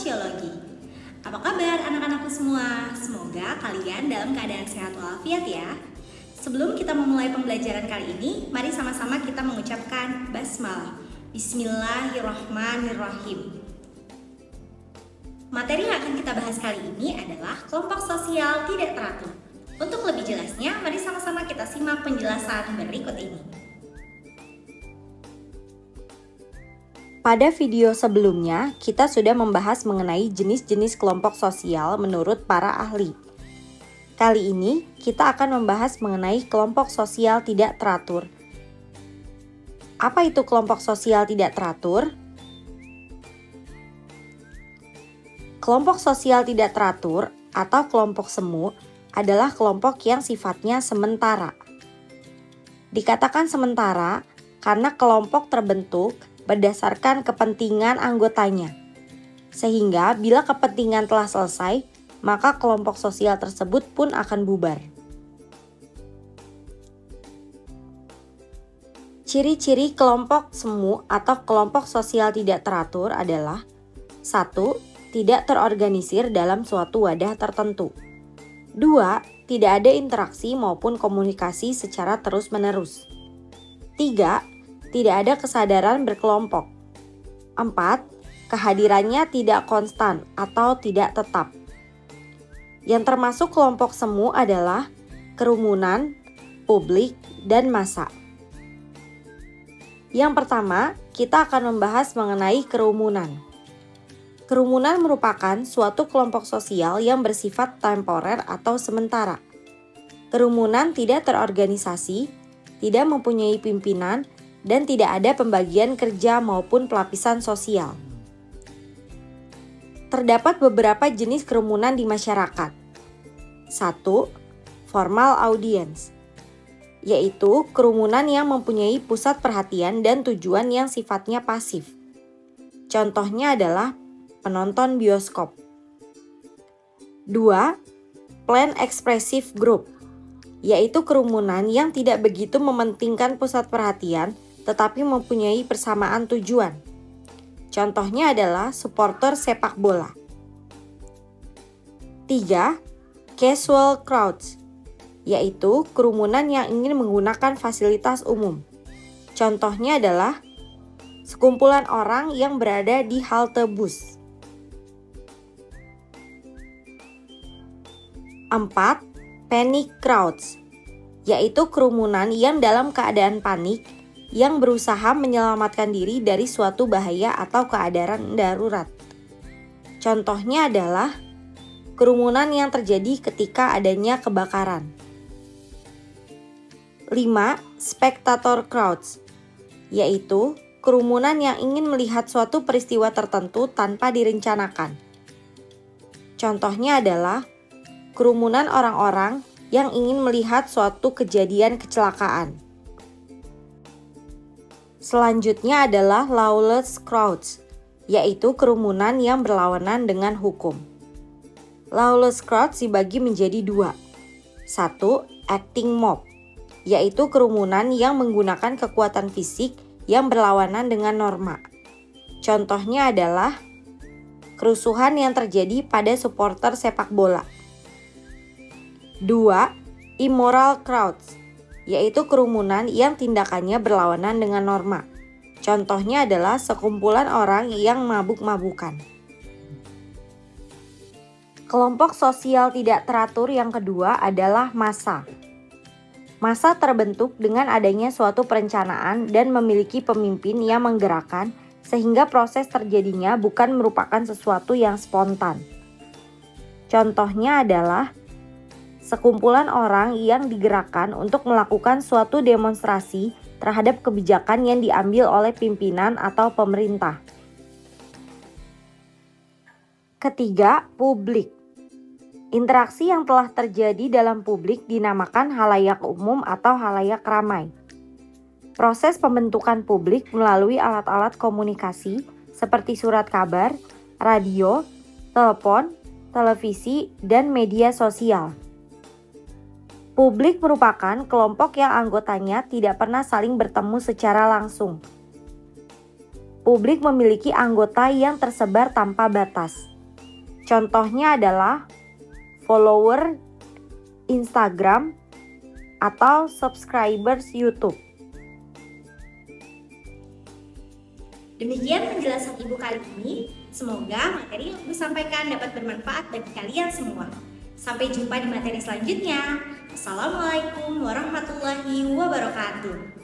Sosiologi. Apa kabar anak-anakku semua? Semoga kalian dalam keadaan sehat walafiat ya. Sebelum kita memulai pembelajaran kali ini, mari sama-sama kita mengucapkan basmalah. Bismillahirrahmanirrahim. Materi yang akan kita bahas kali ini adalah kelompok sosial tidak teratur. Untuk lebih jelasnya, mari sama-sama kita simak penjelasan berikut ini. Pada video sebelumnya, kita sudah membahas mengenai jenis-jenis kelompok sosial menurut para ahli. Kali ini, kita akan membahas mengenai kelompok sosial tidak teratur. Apa itu kelompok sosial tidak teratur? Kelompok sosial tidak teratur atau kelompok semu adalah kelompok yang sifatnya sementara. Dikatakan sementara karena kelompok terbentuk berdasarkan kepentingan anggotanya. Sehingga bila kepentingan telah selesai, maka kelompok sosial tersebut pun akan bubar. Ciri-ciri kelompok semu atau kelompok sosial tidak teratur adalah 1. Tidak terorganisir dalam suatu wadah tertentu. 2. Tidak ada interaksi maupun komunikasi secara terus-menerus. 3. Tidak ada kesadaran berkelompok. 4. Kehadirannya tidak konstan atau tidak tetap. Yang termasuk kelompok semu adalah kerumunan, publik, dan massa. Yang pertama, kita akan membahas mengenai kerumunan. Kerumunan merupakan suatu kelompok sosial yang bersifat temporer atau sementara. Kerumunan tidak terorganisasi, tidak mempunyai pimpinan, dan tidak ada pembagian kerja maupun pelapisan sosial. Terdapat beberapa jenis kerumunan di masyarakat. 1. Formal audience, yaitu kerumunan yang mempunyai pusat perhatian dan tujuan yang sifatnya pasif. Contohnya adalah penonton bioskop. 2. Plain expressive group, yaitu kerumunan yang tidak begitu mementingkan pusat perhatian tetapi mempunyai persamaan tujuan. Contohnya adalah supporter sepak bola. 3. Casual crowds, yaitu kerumunan yang ingin menggunakan fasilitas umum. Contohnya adalah sekumpulan orang yang berada di halte bus. 4. Panic crowds, yaitu kerumunan yang dalam keadaan panik yang berusaha menyelamatkan diri dari suatu bahaya atau keadaan darurat. Contohnya adalah kerumunan yang terjadi ketika adanya kebakaran. 5. Spectator crowds, yaitu kerumunan yang ingin melihat suatu peristiwa tertentu tanpa direncanakan. Contohnya adalah kerumunan orang-orang yang ingin melihat suatu kejadian kecelakaan. Selanjutnya adalah lawless crowds, yaitu kerumunan yang berlawanan dengan hukum. Lawless crowds dibagi menjadi 2. 1. Acting mob, yaitu kerumunan yang menggunakan kekuatan fisik yang berlawanan dengan norma. Contohnya adalah kerusuhan yang terjadi pada supporter sepak bola. 2. Immoral crowds, yaitu kerumunan yang tindakannya berlawanan dengan norma. Contohnya adalah sekumpulan orang yang mabuk-mabukan. Kelompok sosial tidak teratur yang kedua adalah massa. Massa terbentuk dengan adanya suatu perencanaan dan memiliki pemimpin yang menggerakkan sehingga proses terjadinya bukan merupakan sesuatu yang spontan. Contohnya adalah sekumpulan orang yang digerakkan untuk melakukan suatu demonstrasi terhadap kebijakan yang diambil oleh pimpinan atau pemerintah. Ketiga, publik. Interaksi yang telah terjadi dalam publik dinamakan halayak umum atau halayak ramai. Proses pembentukan publik melalui alat-alat komunikasi seperti surat kabar, radio, telepon, televisi, dan media sosial. Publik merupakan kelompok yang anggotanya tidak pernah saling bertemu secara langsung. Publik memiliki anggota yang tersebar tanpa batas. Contohnya adalah follower Instagram atau subscribers YouTube. Demikian penjelasan Ibu kali ini. Semoga materi yang Ibu sampaikan dapat bermanfaat bagi kalian semua. Sampai jumpa di materi selanjutnya. Assalamualaikum warahmatullahi wabarakatuh.